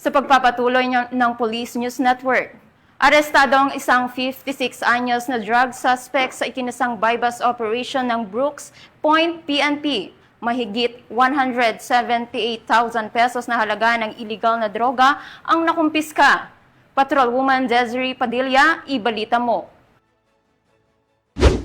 Sa pagpapatuloy ng Police News Network, arestado ang isang 56 anyos na drug suspect sa ikinasang bypass operation ng Brooks Point PNP. Mahigit 178,000 pesos na halaga ng illegal na droga ang nakumpiska. Patrolwoman Desiree Padilla, ibalita mo.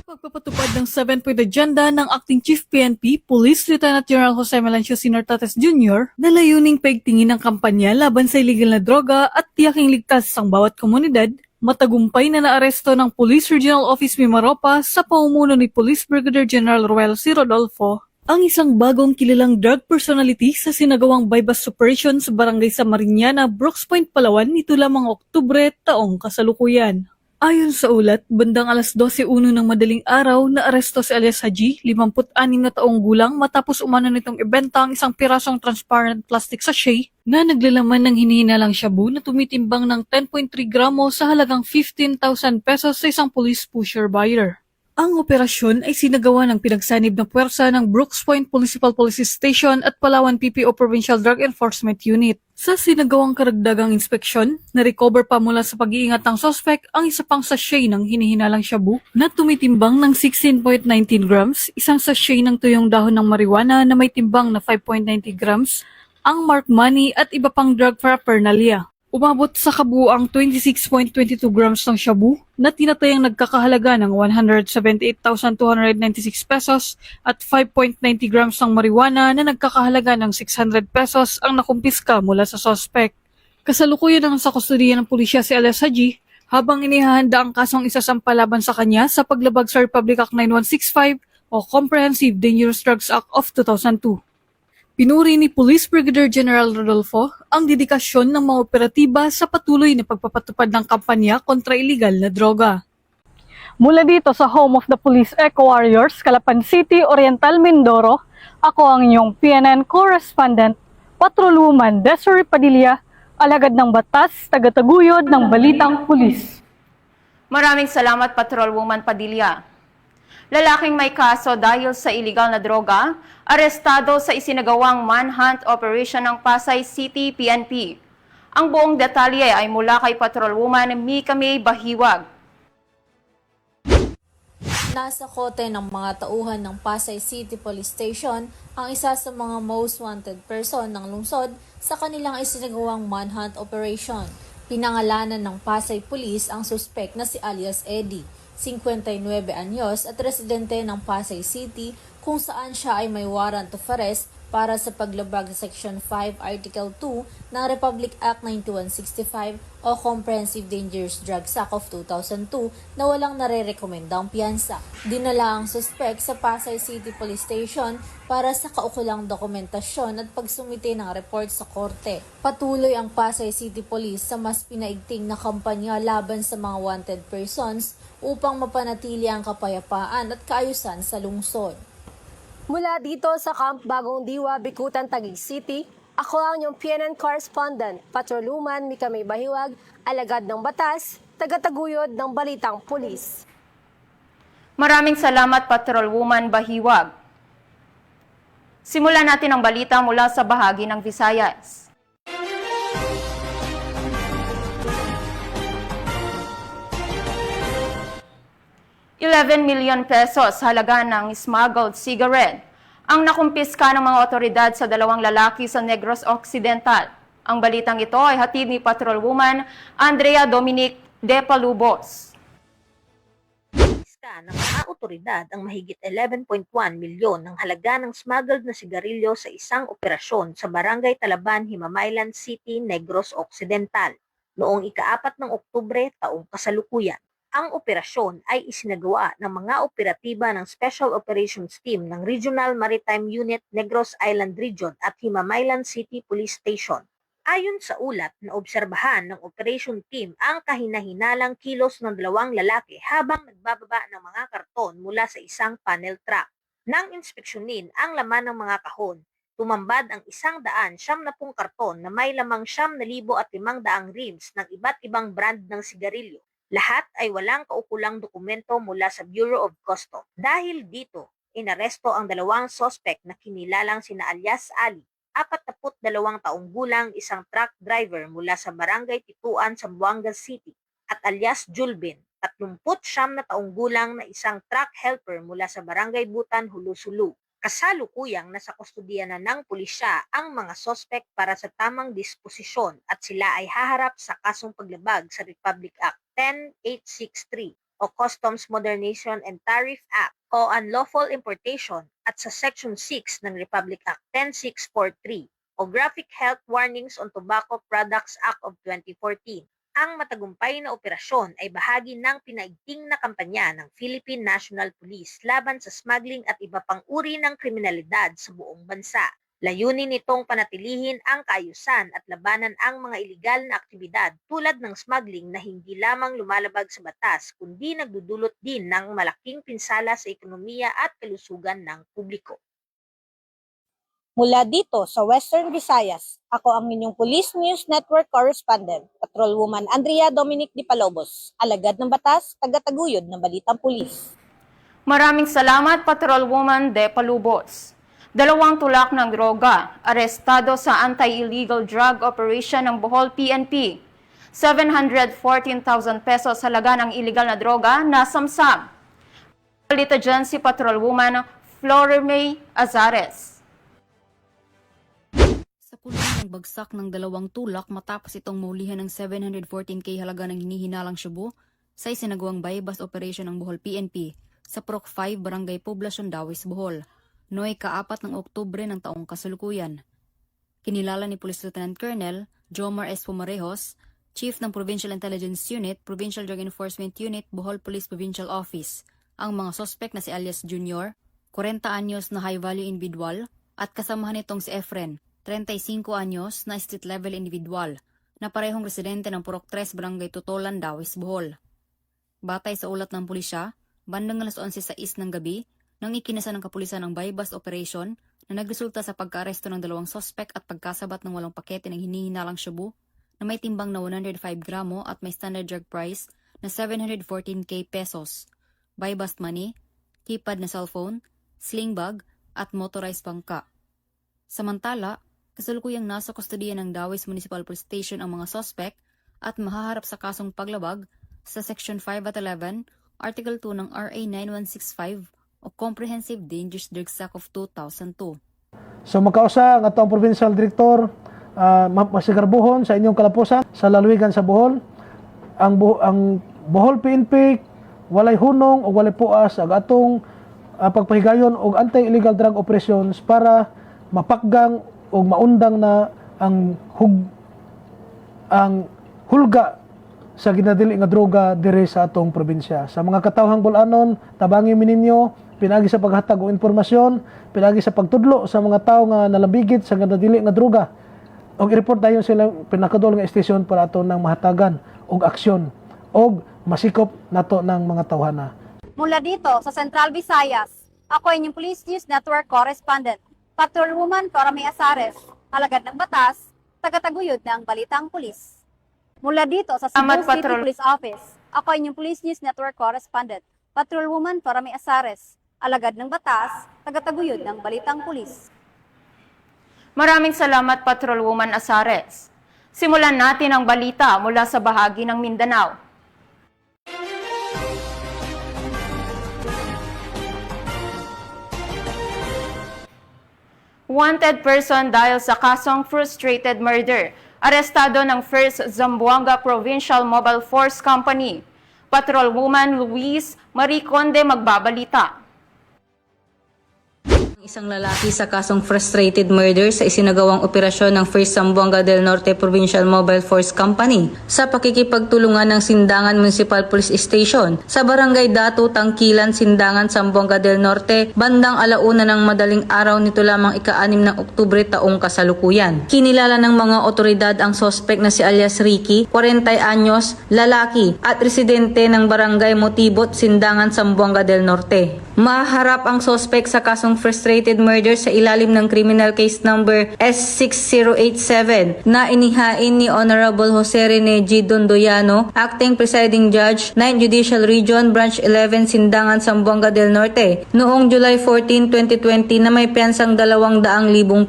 Pagpapatupad ng 7-point agenda ng Acting Chief PNP, Police Lieutenant General Jose Melancio Sr. Tates Jr. na layuning paigtingin ng kampanya laban sa illegal na droga at tiyaking ligtas ang bawat komunidad, matagumpay na naaresto ng Police Regional Office Mimaropa sa pamumuno ni Police Brigadier General Roel C. Rodolfo, ang isang bagong kilalang drug personality sa sinagawang bypass operation sa Barangay Samariñana, Brooks Point, Palawan nito lamang Oktubre taong kasalukuyan. Ayon sa ulat, bandang alas 12:01 ng madaling araw, naaresto si alias Haji, 56 na taong gulang matapos umano nitong ibenta ang isang pirasong transparent plastic sachet na naglalaman ng hinihinalang shabu na tumitimbang ng 10.3 gramo sa halagang 15,000 pesos sa isang police pusher buyer. Ang operasyon ay sinagawa ng pinagsanib na puwersa ng Brooks Point Municipal Police Station at Palawan PPO Provincial Drug Enforcement Unit. Sa sinagawang karagdagang inspeksyon, na-recover pa mula sa pag-iingat ng suspect ang isa pang sachet ng hinihinalang shabu na tumitimbang ng 16.19 grams, isang sachet ng tuyong dahon ng marijuana na may timbang na 5.90 grams, ang marked money at iba pang drug paraphernalia. Umabot sa kabuuang 26.22 grams ng shabu na tinatayang nagkakahalaga ng 178,296 pesos at 5.90 grams ng marijuana na nagkakahalaga ng 600 pesos ang nakumpiska mula sa suspect. Kasalukuyan ang sa kustodiya ng pulisya si alias Haji habang inihahanda ang kasong isasampa laban sa kanya sa paglabag sa Republic Act 9165 o Comprehensive Dangerous Drugs Act of 2002. Pinuri ni Police Brigadier General Rodolfo ang dedikasyon ng mga operatiba sa patuloy na pagpapatupad ng kampanya kontra iligal na droga. Mula dito sa Home of the Police Eco Warriors, Calapan City, Oriental, Mindoro, ako ang inyong PNN correspondent, Patrolwoman Desiree Padilla, alagad ng batas, tagataguyod ng balitang pulis. Maraming salamat, Patrolwoman Padilla. Lalaking may kaso dahil sa iligal na droga, arestado sa isinagawang manhunt operation ng Pasay City PNP. Ang buong detalye ay mula kay Patrolwoman Mika May Bahiwag. Nasa kote ng mga tauhan ng Pasay City Police Station ang isa sa mga most wanted person ng lungsod sa kanilang isinagawang manhunt operation. Pinangalanan ng Pasay Police ang suspect na si alias Eddie, 59 anyos at residente ng Pasay City kung saan siya ay may warrant of arrest para sa paglabag sa Section 5 Article 2 ng Republic Act 9165 o Comprehensive Dangerous Drugs Act of 2002 na walang nare-rekomendang piyansa. Dinala ang suspect sa Pasay City Police Station para sa kaukulang dokumentasyon at pagsumite ng report sa korte. Patuloy ang Pasay City Police sa mas pinaigting na kampanya laban sa mga wanted persons upang mapanatili ang kapayapaan at kaayusan sa lungsod. Mula dito sa Camp Bagong Diwa, Bikutan, Taguig City, ako ang inyong PNN correspondent, Patrolwoman Mika May Bahiwag, alagad ng batas, tagataguyod ng balitang pulis. Maraming salamat, Patrolwoman Bahiwag. Simulan natin ang balita mula sa bahagi ng Visayas. ₱11 million halaga ng smuggled cigarette ang nakumpiska ng mga otoridad sa dalawang lalaki sa Negros Occidental. Ang balitang ito ay hatid ni Patrolwoman Andrea Dominic De Palubos. Ng mga otoridad ang mahigit 11.1 milyon ng halaga ng smuggled na sigarilyo sa isang operasyon sa Barangay Talaban, Himamaylan City, Negros Occidental noong ika-4 ng Oktubre taong kasalukuyan. Ang operasyon ay isinagawa ng mga operatiba ng Special Operations Team ng Regional Maritime Unit Negros Island Region at Himamaylan City Police Station. Ayon sa ulat, naobserbahan ng operation team ang kahinahinalang kilos ng dalawang lalaki habang nagbababa ng mga karton mula sa isang panel truck. Nang inspeksyonin ang laman ng mga kahon, tumambad ang 190 karton na may lamang 9,500 reams ng iba't ibang brand ng sigarilyo. Lahat ay walang kaukulang dokumento mula sa Bureau of Customs. Dahil dito, inaresto ang dalawang suspect na kinilalang sina alias Ali 42 taong gulang isang truck driver mula sa Barangay Tituan, Zamboanga City at alias Julbin, 39 na taong gulang na isang truck helper mula sa Barangay Butan, Hulusulu. Kasalukuyang nasa kustudiya na ng pulisya ang mga sospek para sa tamang disposisyon at sila ay haharap sa kasong paglabag sa Republic Act 10863 o Customs Modernization and Tariff Act o Unlawful Importation at sa Section 6 ng Republic Act 10643 o Graphic Health Warnings on Tobacco Products Act of 2014. Ang matagumpay na operasyon ay bahagi ng pinaigting na kampanya ng Philippine National Police laban sa smuggling at iba pang uri ng kriminalidad sa buong bansa. Layunin nitong panatilihin ang kaayusan at labanan ang mga ilegal na aktibidad tulad ng smuggling na hindi lamang lumalabag sa batas kundi nagdudulot din ng malaking pinsala sa ekonomiya at kalusugan ng publiko. Mula dito sa Western Visayas, ako ang inyong Police News Network Correspondent, Patrolwoman Andrea Dominic Di Palobos, alagad ng batas, tagataguyod ng Balitang Pulis. Maraming salamat, Patrolwoman De Palubos. 2 tulak ng droga, arestado sa anti-illegal drug operation ng Bohol PNP. 714,000 pesos halaga ng illegal na droga na samsam. Balita dyan si Patrolwoman Florime Azares. Sa kulungan ng bagsak ng 2 tulak matapos itong maulihan ng 714k halaga ng hinihinalang syubo sa isinagawang bypass operation ng Bohol PNP sa Proc 5 Barangay Poblacion Dawis, Bohol, noong ika-4 ng Oktubre ng taong kasalukuyan. Kinilala ni Police Lieutenant Colonel Jomar S. Pumarejos, Chief ng Provincial Intelligence Unit, Provincial Drug Enforcement Unit, Bohol Police Provincial Office, ang mga sospek na si alias Junior, 40 anyos na high-value individual, at kasamahan nitong si Efren, 35 anyos na street-level individual, na parehong residente ng Purok 3 Barangay Tutolan, Dawis, Bohol. Batay sa ulat ng pulisya, bandang alas 11:06 ng gabi, nang ikinasa ng kapulisan ang bypass operation na nagresulta sa pagkaaresto ng 2 sospek at pagkasabat ng 8 pakete ng hinihinalang shabu na may timbang na 105 gramo at may standard drug price na 714k pesos, bypass money, keypad na cellphone, sling bag at motorized bangka. Samantala, kasalukuyang nasa kustodiya ng Dawis Municipal Police Station ang mga sospek at mahaharap sa kasong paglabag sa Section 5 at 11, Article 2 ng RA 9165 o Comprehensive Dangerous Drugs Act of 2002. So makausa ang atong Provincial Director masigarbuhon sa inyong kalapusan sa lalawigan sa Bohol. Ang Bohol PNP walay hunong o walay puas ang atong pagpahigayon og anti-illegal drug operations para mapakgang o maundang na ang hulga sa ginadili nga droga dire sa atong probinsya. Sa mga katawhang bulanon, tabangi mininyo, pinagi sa paghatag og impormasyon, pinagi sa pagtudlo sa mga tawo nga nalabigit sa ginadili nga droga. Og i-report dayon sila pinakadol nga istasyon para ato nang mahatagan og aksyon og masikop nato ng mga tawhana. Mula dito sa Central Visayas, ako inyong Police News Network Correspondent, Patrolwoman Florime Azares, alagad ng batas, tagataguyod ng Balitang Pulis. Mula dito sa Cebu City Police Office, ako inyong Police News Network Correspondent, Patrolwoman Florime Azares, alagad ng batas, tagataguyod ng Balitang Pulis. Maraming salamat, Patrolwoman Azares. Simulan natin ang balita mula sa bahagi ng Mindanao. Wanted person dahil sa kasong frustrated murder. Arestado ng 1st Zamboanga Provincial Mobile Force Company. Patrolwoman Luis Marie Conde magbabalita. Isang lalaki sa kasong frustrated murder sa isinagawang operasyon ng 1st Zamboanga del Norte Provincial Mobile Force Company sa pakikipagtulungan ng Sindangan Municipal Police Station sa Barangay Datu, Tangkilan, Sindangan, Zamboanga del Norte bandang 1:00 ng madaling araw nito lamang ika-6 ng Oktubre taong kasalukuyan. Kinilala ng mga otoridad ang sospek na si alias Ricky, 40 anyos, lalaki at residente ng Barangay Motibot, Sindangan, Zamboanga del Norte. Maharap ang sospek sa kasong frustrated murder sa ilalim ng criminal case number S6087 na inihain ni Honorable Jose Rene G. Dondoyano, Acting Presiding Judge, 9th Judicial Region, Branch 11, Sindangan, Zamboanga del Norte, noong July 14, 2020 na may piyansang 200,000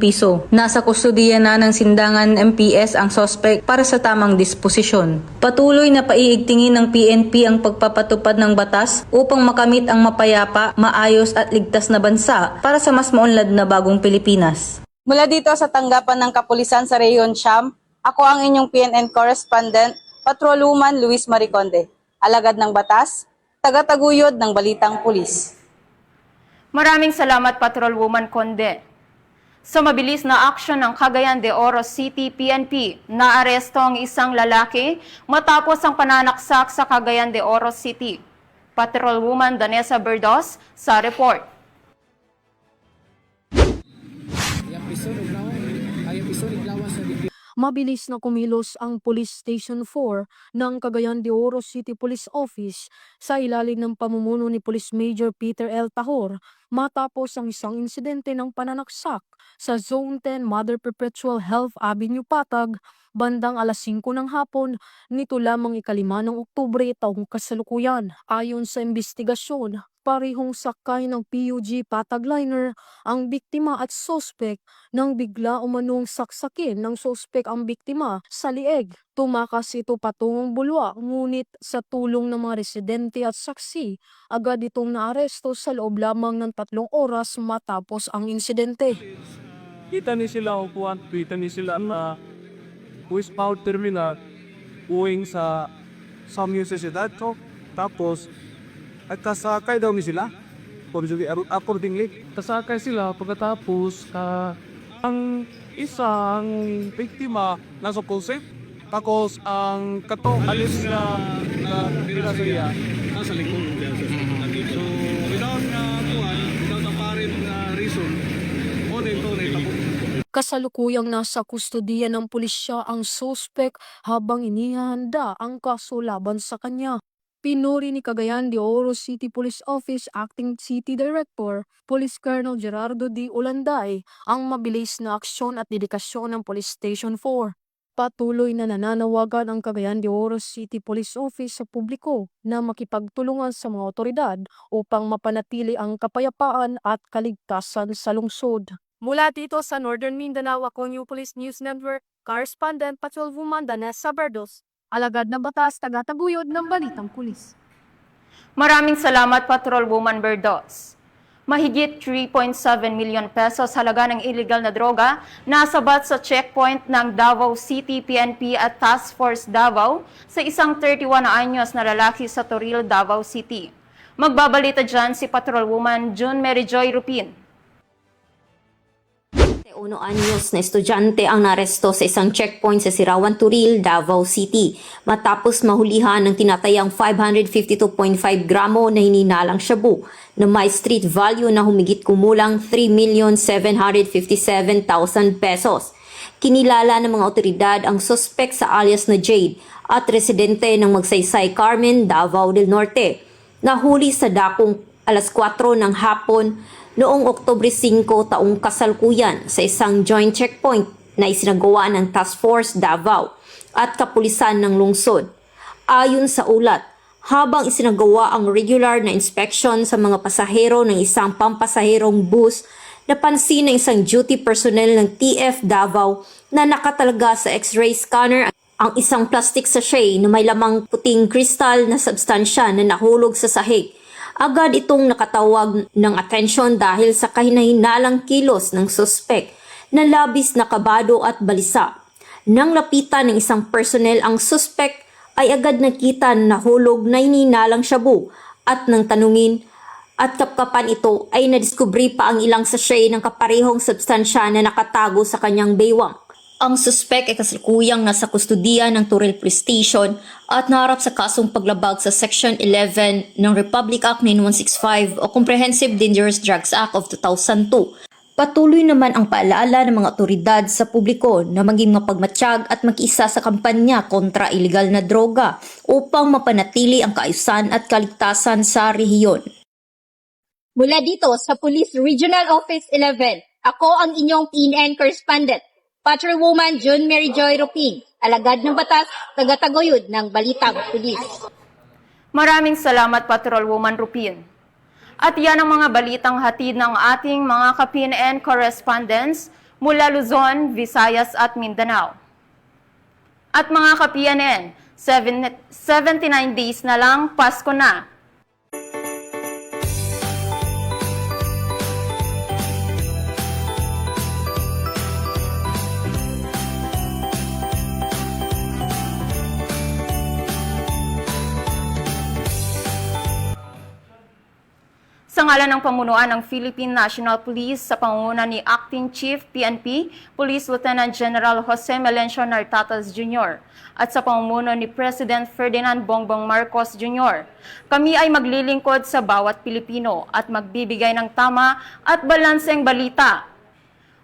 piso. Nasa kustudiya na ng Sindangan MPS ang sospek para sa tamang disposisyon. Patuloy na paiigtingin ng PNP ang pagpapatupad ng batas upang makamit ang mapayapa, maayos at ligtas na bansa para sa mas maunlad na bagong Pilipinas. Mula dito sa tanggapan ng kapulisan sa Rehiyon Siam, ako ang inyong PNN correspondent, Patrolwoman Luis Mariconde, alagad ng batas, tagataguyod ng balitang pulis. Maraming salamat, Patrolwoman Conde. Sa mabilis na aksyon ng Cagayan de Oro City PNP, naaresto ang isang lalaki matapos ang pananaksak sa Cagayan de Oro City. Patrolwoman Danessa Berdos sa report. Mabilis na kumilos ang Police Station 4 ng Cagayan de Oro City Police Office sa ilalim ng pamumuno ni Police Major Peter L. Tahor matapos ang isang insidente ng pananaksak sa Zone 10 Mother Perpetual Health Avenue Patag bandang alas 5 ng hapon nito lamang 5 ng Oktubre taong kasalukuyan. Ayon sa investigasyon, parehong sakay ng PUG Patag Liner ang biktima at sospek nang bigla umanong saksakin ng sospek ang biktima sa lieg. Tumakas ito patungong Bulwa, ngunit sa tulong ng mga residente at saksi, agad itong naaresto sa loob lamang ng 3 oras matapos ang insidente. Kita ni sila upuan, kita ni sila na westbound terminal uwing sa Universidad ko. Tapos, at kasakay daw ni sila. Accordingly, kasakay sila pagkatapos ang isang biktima nasa concept. Tapos ang katong alis na pinasaya nasa likod. So, without apparent reason, Kasalukuyang nasa kustudiya ng pulisya ang sospek habang inihanda ang kaso laban sa kanya. Pinuri ni Cagayan de Oro City Police Office Acting City Director, Police Colonel Gerardo D. Ulanday, ang mabilis na aksyon at dedikasyon ng Police Station 4. Patuloy na nananawagan ang Cagayan de Oro City Police Office sa publiko na makipagtulungan sa mga otoridad upang mapanatili ang kapayapaan at kaligtasan sa lungsod. Mula dito sa Northern Mindanao, ako New Police News Network, Correspondent Patrolwoman Danessa Berdos, alagad ng batas, tagataguyod ng balitang pulis. Maraming salamat, Patrolwoman Berdos. Mahigit 3.7 million pesos halaga ng illegal na droga nasabat sa checkpoint ng Davao City PNP at Task Force Davao sa isang 31 anyos na lalaki sa Toril, Davao City. Magbabalita dyan si Patrolwoman June Mary Joy Rupin. 1 anyos na estudyante ang naresto sa isang checkpoint sa Sirawan, Turil, Davao City matapos mahulihan ng tinatayang 552.5 gramo na hininalang shabu na may street value na humigit kumulang 3,757,000 pesos. Kinilala ng mga otoridad ang suspek sa alias na Jade at residente ng Magsaysay Carmen, Davao del Norte. Nahuli sa dakong alas 4 ng hapon noong Oktubre 5 taong kasalukuyan sa isang joint checkpoint na isinagawa ng Task Force Davao at kapulisan ng lungsod. Ayon sa ulat, habang isinagawa ang regular na inspection sa mga pasahero ng isang pampasaherong bus, napansin ng isang duty personnel ng TF Davao na nakatalaga sa X-ray scanner ang isang plastic sachet na may lamang puting kristal na substansya na nahulog sa sahig. Agad itong nakatawag ng atensyon dahil sa kahinahinalang kilos ng suspek na labis na kabado at balisa. Nang lapitan ng isang personnel ang suspek ay agad nakita na nahulog na hinihinalang shabu at nang tanungin at kapkapan ito ay nadiskubre pa ang ilang sachet ng kaparehong substansya na nakatago sa kanyang baywang. Ang suspek ay kasalukuyang nasa kustudiya ng Turil Police Station at naharap sa kasong paglabag sa Section 11 ng Republic Act 9165 o Comprehensive Dangerous Drugs Act of 2002. Patuloy naman ang paalala ng mga otoridad sa publiko na maging mapagmatsyag at makiisa sa kampanya kontra iligal na droga upang mapanatili ang kaayusan at kaligtasan sa rehiyon. Mula dito sa Police Regional Office 11, ako ang inyong PNN correspondent, Patrolwoman June Mary Joy Ruping, alagad ng batas, tagataguyod ng Balitang Pulis. Maraming salamat, Patrolwoman Rupin. At yan ang mga balitang hatid ng ating mga ka-PNN correspondents mula Luzon, Visayas at Mindanao. At mga ka-PNN, 79 days na lang, Pasko na. Sa ngalan ng pamunuan ng Philippine National Police sa pangunguna ni Acting Chief PNP, Police Lieutenant General Jose Melencio Nartatas Jr. at sa pamumuno ni President Ferdinand Bongbong Marcos Jr., kami ay maglilingkod sa bawat Pilipino at magbibigay ng tama at balanseng balita.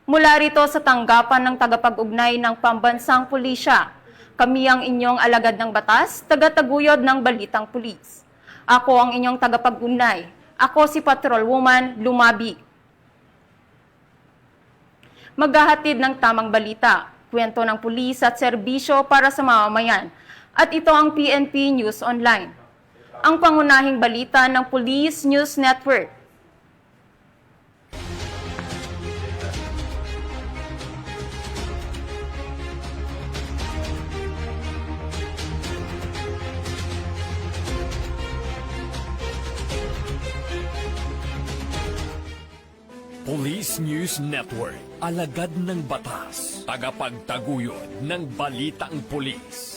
Mula rito sa tanggapan ng tagapag-ugnay ng Pambansang Pulisya, kami ang inyong alagad ng batas, tagataguyod ng Balitang Pulis. Ako ang inyong tagapag-ugnay. Ako si Patrolwoman Lumabi. Maghahatid ng tamang balita, kwento ng pulis at serbisyo para sa mamamayan. At ito ang PNP News Online, ang pangunahing balita ng Police News Network. Police News Network, alagad ng batas, tagapagtaguyod ng balitang pulis.